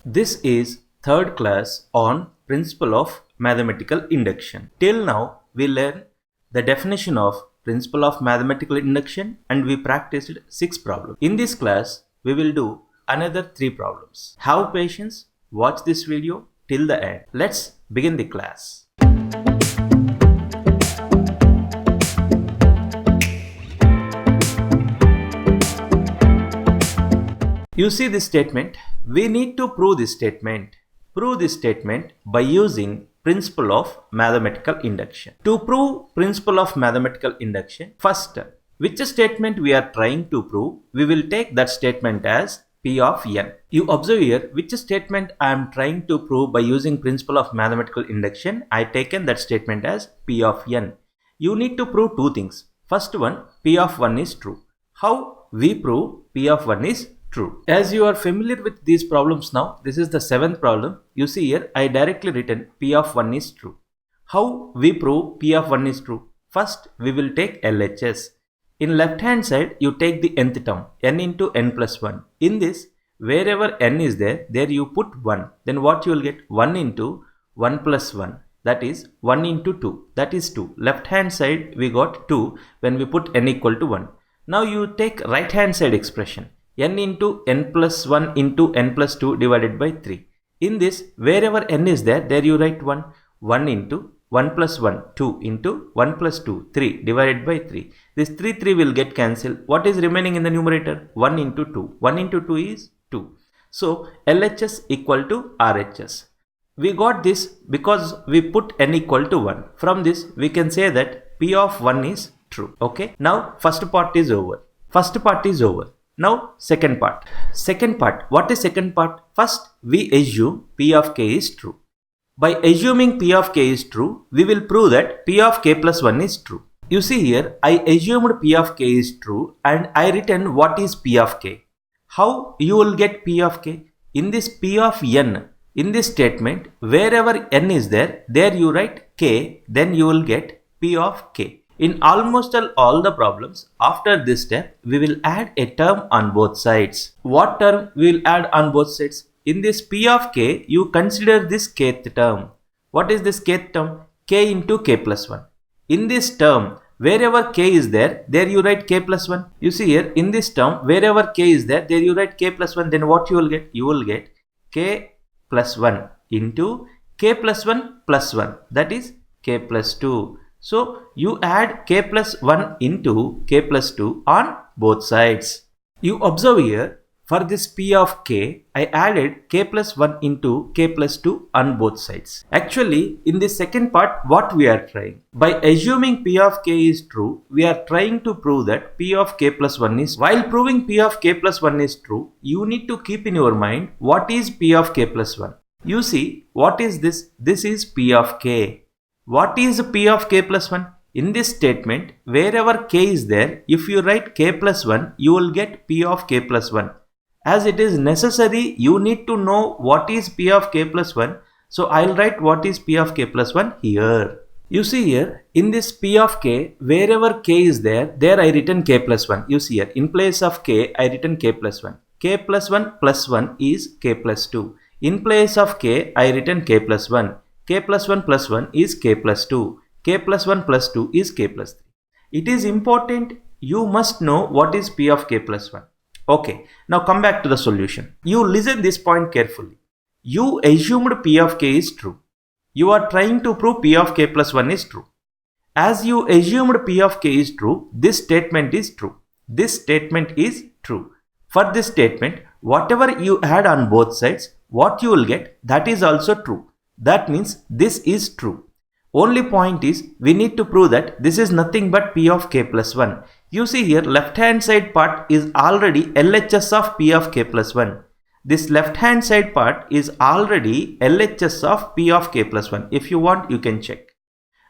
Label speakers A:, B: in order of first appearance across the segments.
A: This is third class on principle of mathematical induction. Till now we learned the definition of principle of mathematical induction and we practiced 6 problems. In this class we will do another 3 problems. Have patience, watch this video till the end. Let's begin the class. You see this statement, we need to prove this statement. Prove this statement by using principle of mathematical induction. To prove principle of mathematical induction, first, which statement we are trying to prove, we will take that statement as P of n. You observe here which statement I am trying to prove by using principle of mathematical induction. I taken that statement as P of n. You need to prove 2 things. First one, P of 1 is true. How we prove P of 1 is true? As you are familiar with these problems now, this is the 7th problem. You see here, I directly written P of 1 is true. How we prove P of 1 is true? First, we will take LHS. In left hand side, you take the nth term, n into n plus 1. In this, wherever n is there you put 1. Then what you will get? 1 into 1 plus 1. That is 1 into 2. That is 2. Left hand side, we got 2 when we put n equal to 1. Now you take right hand side expression. N into n plus 1 into n plus 2 divided by 3. In this, wherever n is there you write 1. 1 into 1 plus 1, 2 into 1 plus 2, 3 divided by 3. This 3 will get cancelled. What is remaining in the numerator? 1 into 2. 1 into 2 is 2. So, LHS equal to RHS. We got this because we put n equal to 1. From this, we can say that P of 1 is true. Okay. Now, first part is over. First part is over. Now, second part. Second part. What is second part? First, we assume P of k is true. By assuming P of k is true, we will prove that P of k plus 1 is true. You see here, I assumed P of k is true and I written what is P of k. How you will get P of k? In this P of n, in this statement, wherever n is there you write k, then you will get P of k. In almost all the problems, after this step, we will add a term on both sides. What term we will add on both sides? In this P of k, you consider this kth term. What is this kth term? K into k plus 1. In this term, wherever k is there you write k plus 1. You see here, in this term, wherever k is there you write k plus 1. Then what you will get? You will get k plus 1 into k plus 1 plus 1. That is k plus 2. So, you add k plus 1 into k plus 2 on both sides. You observe here, for this P of k, I added k plus 1 into k plus 2 on both sides. Actually, in the second part, what we are trying? By assuming P of k is true, we are trying to prove that P of k plus 1 is. While proving P of k plus 1 is true, you need to keep in your mind what is P of k plus 1. You see, what is this? This is P of k. What is P of k plus 1? In this statement, wherever k is there, if you write k plus 1, you will get P of k plus 1. As it is necessary, you need to know what is P of k plus 1. So, I will write what is P of k plus 1 here. You see here, in this P of k, wherever k is there I written k plus 1. You see here, in place of k, I written k plus 1. K plus 1 is k plus 2. In place of k, I written k plus 1. K plus 1 is k plus 2. K plus 1 plus 2 is k plus 3. It is important you must know what is P of k plus 1. Okay, now come back to the solution. You listen this point carefully. You assumed P of k is true. You are trying to prove P of k plus 1 is true. As you assumed P of k is true, this statement is true. This statement is true. For this statement, whatever you add on both sides, what you will get, that is also true. That means this is true. Only point is we need to prove that this is nothing but P of k plus 1. You see here left hand side part is already LHS of P of k plus 1. This left hand side part is already LHS of P of k plus 1. If you want, you can check.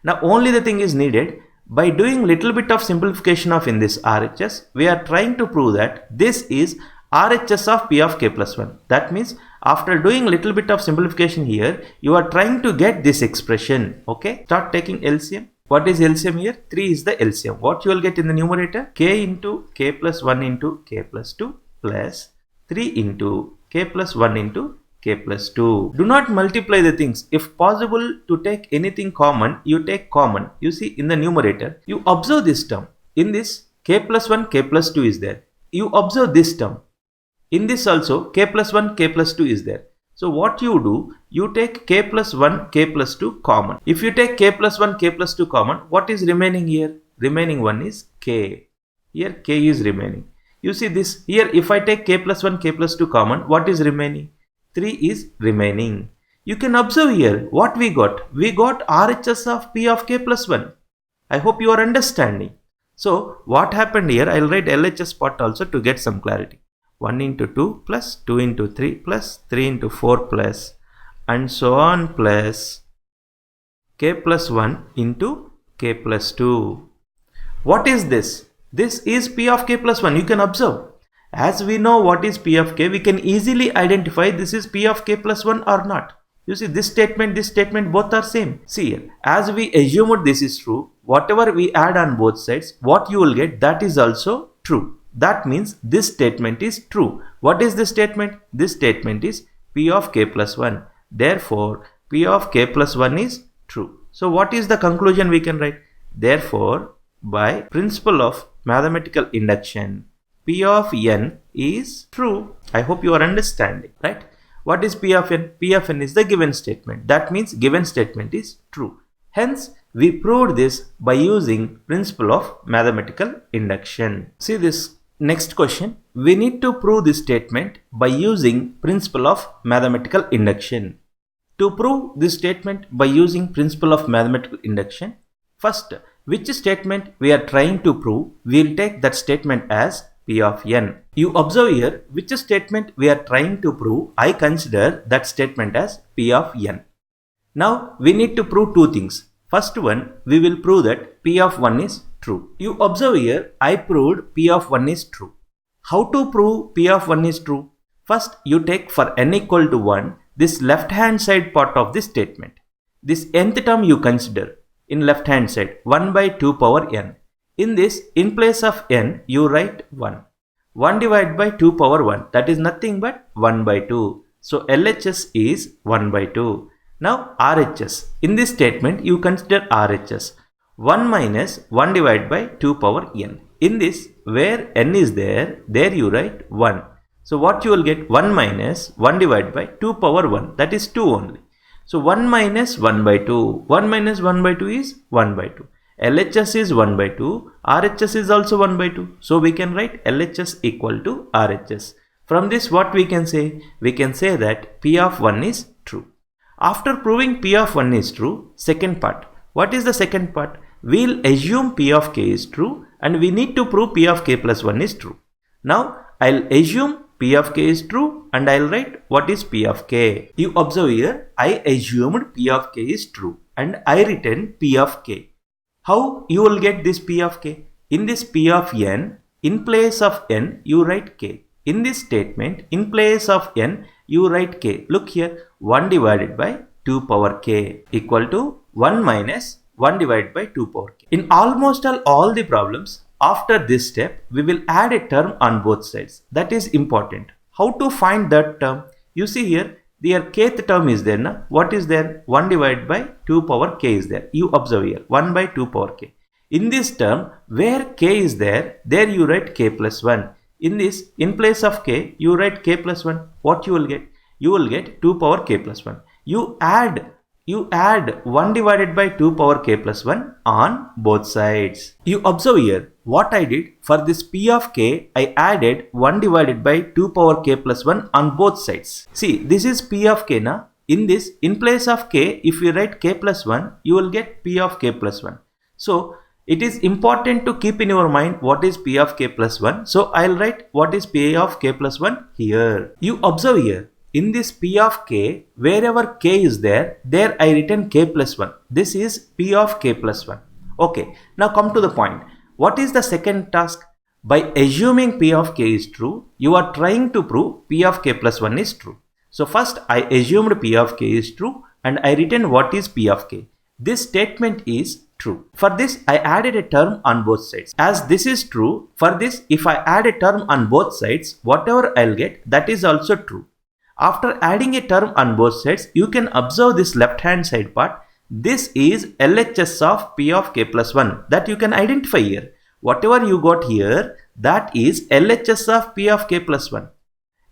A: Now only the thing is needed. By doing little bit of simplification of in this RHS, we are trying to prove that this is RHS of P of k plus 1. That means after doing little bit of simplification here, you are trying to get this expression. Okay, start taking LCM. What is LCM here? 3 is the LCM. What you will get in the numerator? K into k plus 1 into k plus 2 plus 3 into k plus 1 into k plus 2. Do not multiply the things. If possible to take anything common, you take common. You see in the numerator, you observe this term. In this, k plus 1, k plus 2 is there. You observe this term. In this also, k plus 1, k plus 2 is there. So what you do, you take k plus 1, k plus 2 common. If you take k plus 1, k plus 2 common, what is remaining here? Remaining one is k. Here k is remaining. You see this here, if I take k plus 1, k plus 2 common, what is remaining? 3 is remaining. You can observe here what we got. We got RHS of P of k plus 1. I hope you are understanding. So what happened here, I will write LHS part also to get some clarity. 1 into 2 plus 2 into 3 plus 3 into 4 plus and so on plus k plus 1 into k plus 2. What is this? This is P of k plus 1. You can observe. As we know what is P of k, we can easily identify this is P of k plus 1 or not. You see this statement both are same. See here, as we assumed this is true, whatever we add on both sides, what you will get, that is also true. That means this statement is true. What is this statement? This statement is P of k plus 1. Therefore, P of k plus 1 is true. So what is the conclusion we can write? Therefore, by principle of mathematical induction, P of n is true. I hope you are understanding, right? What is P of n? P of n is the given statement. That means given statement is true. Hence, we proved this by using principle of mathematical induction. See this next question. We need to prove this statement by using principle of mathematical induction. To prove this statement by using principle of mathematical induction, first, which statement we are trying to prove, we will take that statement as P of n. You observe here which statement we are trying to prove. I consider that statement as P of n. Now we need to prove two things. First one, we will prove that P of 1 is true. You observe here, I proved P of 1 is true. How to prove P of 1 is true? First, you take for n equal to 1, this left hand side part of this statement. This nth term you consider in left hand side, 1 by 2 power n. In this, in place of n, you write 1. 1 divided by 2 power 1, that is nothing but 1 by 2. So LHS is 1 by 2. Now RHS, in this statement you consider RHS, 1 minus 1 divided by 2 power n. In this, where n is there you write 1. So what you will get? 1 minus 1 divided by 2 power 1, that is 2 only. So 1 minus 1 by 2, 1 minus 1 by 2 is 1 by 2. LHS is 1 by 2, RHS is also 1 by 2. So we can write LHS equal to RHS. From this what we can say? We can say that P of 1 is true. After proving P of 1 is true, second part. What is the second part? We will assume P of k is true and we need to prove P of k plus 1 is true. Now I will assume P of k is true and I will write what is P of k. You observe here, I assumed P of k is true and I written P of k. How you will get this P of k? In this P of n, in place of n, you write k. In this statement, in place of n, you write k. Look here, 1 divided by 2 power k equal to 1 minus 1 divided by 2 power k. In almost all the problems, after this step, we will add a term on both sides. That is important. How to find that term? You see here, their kth term is there. Na? What is there? 1 divided by 2 power k is there. You observe here, 1 by 2 power k. In this term, where k is there you write k plus 1. In this, in place of k, you write k plus 1. What you will get? You will get 2 power k plus 1. You add 1 divided by 2 power k plus 1 on both sides. You observe here, what I did for this P of k, I added 1 divided by 2 power k plus 1 on both sides. See, this is P of k na. In this, in place of k, if you write k plus 1, you will get P of k plus 1. So, it is important to keep in your mind what is P of k plus 1. So, I will write what is P of k plus 1 here. You observe here, in this P of k, wherever k is there I written k plus 1. This is P of k plus 1. Okay, now come to the point. What is the second task? By assuming P of k is true, you are trying to prove P of k plus 1 is true. So first I assumed P of k is true and I written what is P of k. This statement is true. For this I added a term on both sides. As this is true, for this if I add a term on both sides, whatever I'll get, that is also true. After adding a term on both sides, you can observe this left hand side part. This is LHS of P of k plus 1 that you can identify here. Whatever you got here, that is LHS of P of k plus 1.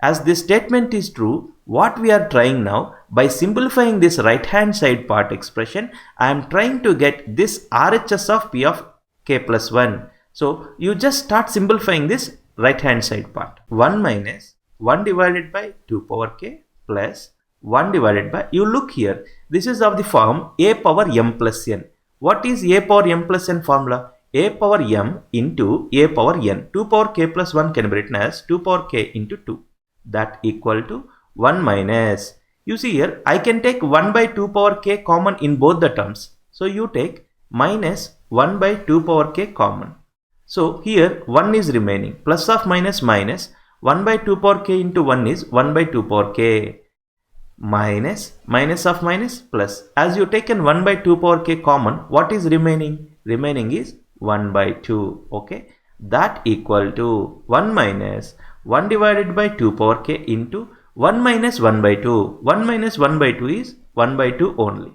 A: As this statement is true, what we are trying now, by simplifying this right hand side part expression, I am trying to get this RHS of P of k plus 1. So you just start simplifying this right hand side part. 1 minus 1 divided by 2 power k plus 1 divided by, you look here, this is of the form a power m plus n. What is a power m plus n formula? A power m into a power n. 2 power k plus 1 can be written as 2 power k into 2. That equal to 1 minus, you see here, I can take 1 by 2 power k common in both the terms. So you take minus 1 by 2 power k common. So here 1 is remaining, plus of minus minus, 1 by 2 power k into 1 is 1 by 2 power k, minus minus of minus plus. As you taken 1 by 2 power k common, what is remaining? Remaining is 1 by 2. Okay, that equal to 1 minus 1 divided by 2 power k into 1 minus 1 by 2. 1 minus 1 by 2 is 1 by 2 only.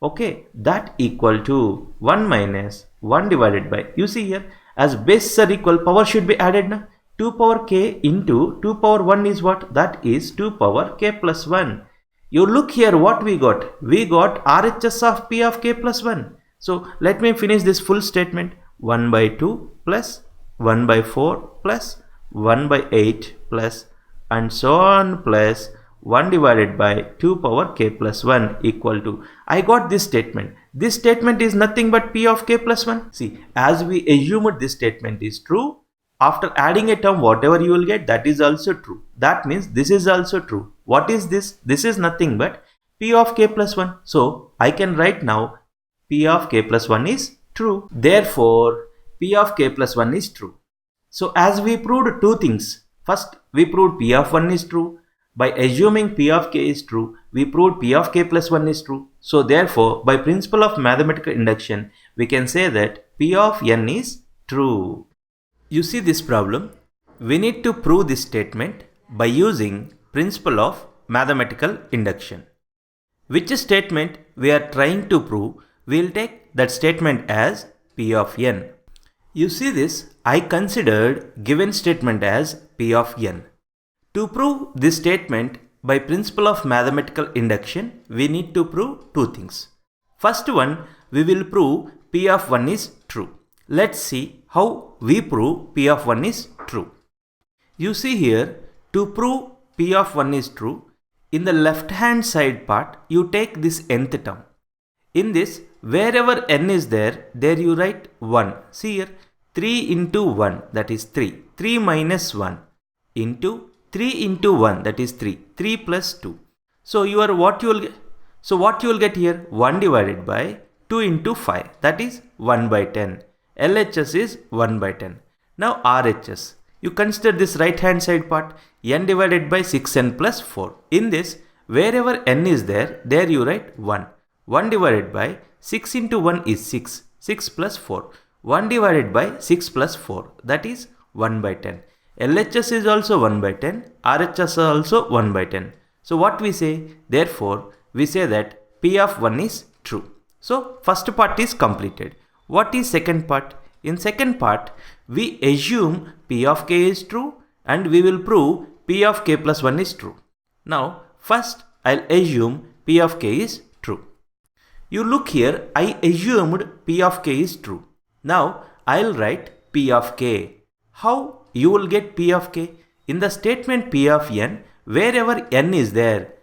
A: Okay, that equal to 1 minus 1 divided by, you see here, as bases are equal, power should be added now. 2 power k into 2 power 1 is what? That is 2 power k plus 1. You look here what we got. We got RHS of P of k plus 1. So let me finish this full statement. 1 by 2 plus 1 by 4 plus 1 by 8 plus and so on plus 1 divided by 2 power k plus 1 equal to, I got this statement. This statement is nothing but P of k plus 1. See, as we assumed this statement is true, after adding a term, whatever you will get, that is also true. That means this is also true. What is this? This is nothing but P of k plus 1. So I can write now P of k plus 1 is true. Therefore, P of k plus 1 is true. So as we proved two things. First, we proved P of 1 is true. By assuming P of k is true, we proved P of k plus 1 is true. So therefore, by principle of mathematical induction, we can say that P of n is true. You see this problem? We need to prove this statement by using principle of mathematical induction. Which statement we are trying to prove, we will take that statement as P of n. You see this, I considered given statement as P of n. To prove this statement by principle of mathematical induction, we need to prove two things. First one, we will prove P of 1 is true. Let's see how we prove P of 1 is true. You see here, to prove P of 1 is true, in the left hand side part, you take this nth term. In this, wherever n is there you write 1. See here, 3 into 1, that is 3. 3 minus 1 into 3 into 1, that is 3. 3 plus 2. So what you will get here? 1 divided by 2 into 5, that is 1 by 10. LHS is 1 by 10. Now RHS. You consider this right hand side part, n divided by 6n plus 4. In this, wherever n is there you write 1. 1 divided by 6 into 1 is 6. 6 plus 4. 1 divided by 6 plus 4, that is 1 by 10. LHS is also 1 by 10. RHS is also 1 by 10. So what we say? Therefore, we say that P of 1 is true. So first part is completed. What is second part? In second part, we assume P of k is true and we will prove P of k plus 1 is true. Now, first I'll assume P of k is true. You look here, I assumed P of k is true. Now, I'll write P of k. How you will get P of k? In the statement P of n, wherever n is there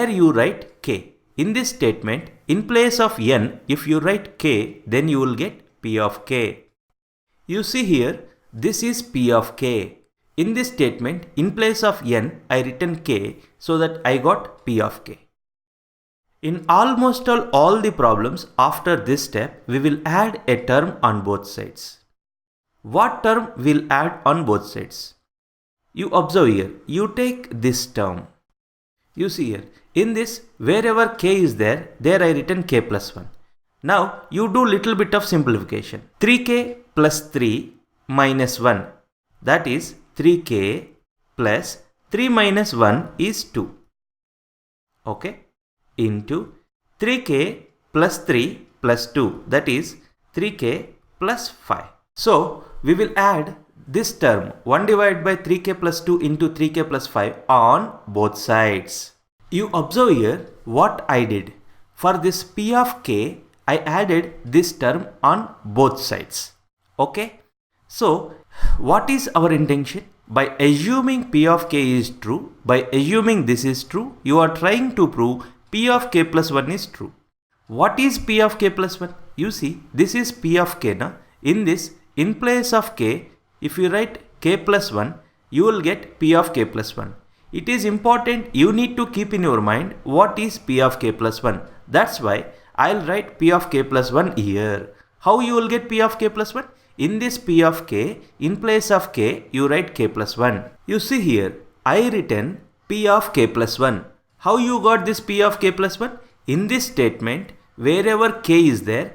A: you write k. In this statement, in place of n, if you write k, then you will get P of k. You see here, this is P of k. In this statement, in place of n, I written k, so that I got P of k. In almost all the problems after this step, we will add a term on both sides. What term will add on both sides? You observe here, you take this term. You see here, in this, wherever k is there I written k plus 1. Now, you do little bit of simplification. 3k plus 3 minus 1, that is 3k plus 3 minus 1 is 2. okay, into 3k plus 3 plus 2, that is 3k plus 5. So we will add this term 1 divided by 3k plus 2 into 3k plus 5 on both sides. You observe here what I did. For this p of k, I added this term on both sides. Okay. So what is our intention? By assuming p of k is true, by assuming this is true, you are trying to prove p of k plus 1 is true. What is p of k plus 1? You see, this is p of k now. In this, in place of k, if you write k plus 1, you will get p of k plus 1. It is important you need to keep in your mind what is p of k plus 1. That's why I'll write p of k plus 1 here. How you will get p of k plus 1? In this p of k, in place of k, you write k plus 1. You see here, I written p of k plus 1. How you got this p of k plus 1? In this statement, wherever k is there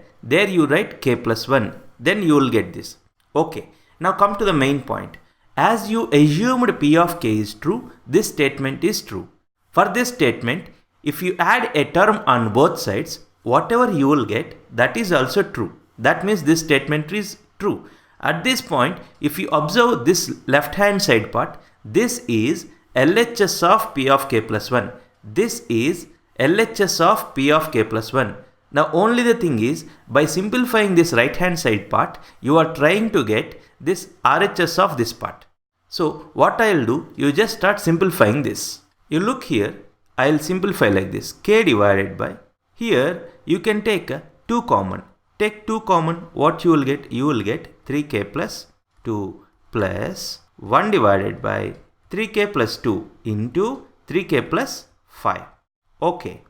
A: you write k plus 1. Then you will get this. Okay, now come to the main point. As you assumed p of k is true, this statement is true. For this statement, if you add a term on both sides, whatever you will get, that is also true. That means this statement is true. At this point, if you observe this left hand side part, this is LHS of p of k plus 1. This is LHS of p of k plus 1. Now only the thing is, by simplifying this right hand side part, you are trying to get this RHS of this part. So what I'll do, you just start simplifying this. You look here, I'll simplify like this. K divided by, here you can take 2 common. Take 2 common, what you will get? You will get 3k plus 2 plus 1 divided by 3k plus 2 into 3k plus 5. Okay.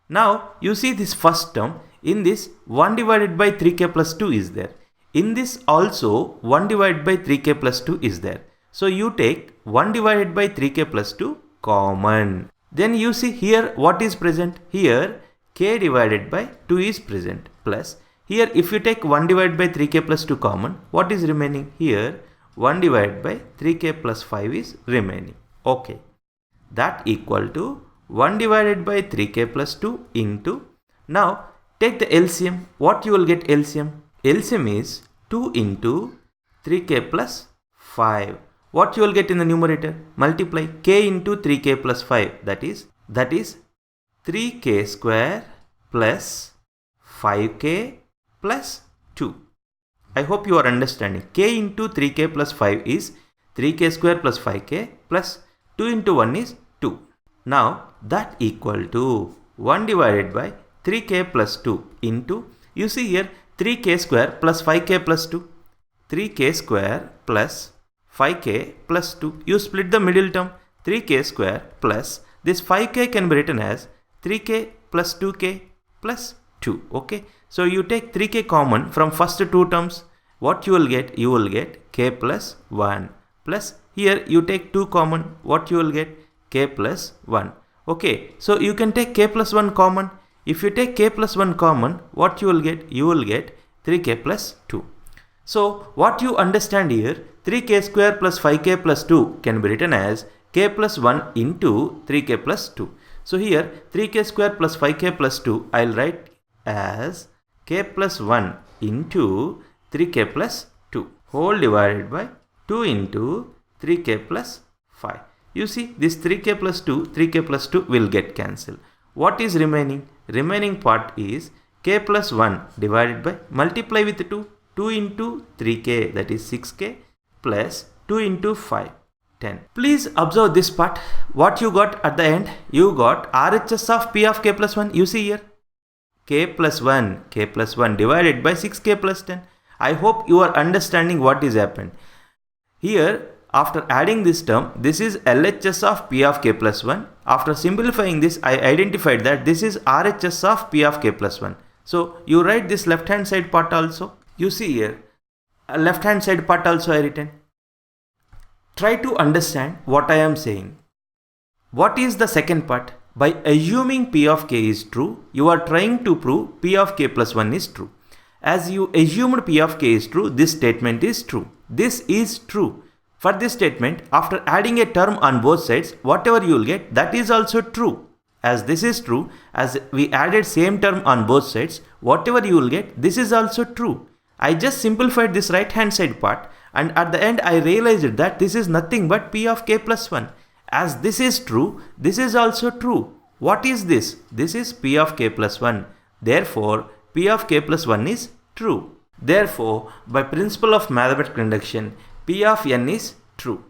A: Now you see this first term. In this 1 divided by 3k plus 2 is there. In this also 1 divided by 3k plus 2 is there. So you take 1 divided by 3k plus 2 common. Then you see here what is present. Here k divided by 2 is present plus. Here if you take 1 divided by 3k plus 2 common, what is remaining? Here 1 divided by 3k plus 5 is remaining. Okay. That equal to 1 divided by 3k plus 2 into. Now take the LCM. What you will get LCM? LCM is 2 into 3k plus 5. What you will get in the numerator? Multiply k into 3k plus 5. That is 3k square plus 5k plus 2. I hope you are understanding. K into 3k plus 5 is 3k square plus 5k plus 2 into 1 is 2. Now that equal to 1 divided by 3k plus 2 into, you see here 3k square plus 5k plus 2. 3k square plus 5k plus 2. You split the middle term. 3k square plus this 5k can be written as 3k plus 2k plus 2. Okay. So you take 3k common from first 2 terms. What you will get? You will get k plus 1 plus here you take 2 common. What you will get? K plus 1. Okay. So you can take k plus 1 common. If you take k plus 1 common, what you will get? You will get 3k plus 2. So what you understand here, 3k square plus 5k plus 2 can be written as k plus 1 into 3k plus 2. So here 3k square plus 5k plus 2 I'll write as k plus 1 into 3k plus 2 whole divided by 2 into 3k plus 5. You see this 3k plus 2, 3k plus 2 will get cancelled. What is remaining? Remaining part is k plus 1 divided by, multiply with 2. 2 into 3k, that is 6k plus 2 into 5, 10. Please observe this part. What you got at the end? You got RHS of p of k plus 1. You see here k plus 1 divided by 6k plus 10. I hope you are understanding what is happened. Here after adding this term, this is LHS of p of k plus 1. After simplifying this, I identified that this is RHS of p of k plus 1. So you write this left hand side part also. You see here, left hand side part also I written. Try to understand what I am saying. What is the second part? By assuming p of k is true, you are trying to prove p of k plus 1 is true. As you assumed p of k is true, this statement is true. This is true. For this statement, after adding a term on both sides, whatever you will get, that is also true. As this is true, as we added same term on both sides, whatever you will get, this is also true. I just simplified this right hand side part, and at the end I realized that this is nothing but P of k plus 1. As this is true, this is also true. What is this? This is P of k plus 1. Therefore, P of k plus 1 is true. Therefore, by principle of mathematical induction, P of n is true.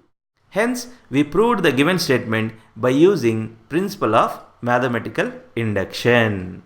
A: Hence, we proved the given statement by using principle of mathematical induction.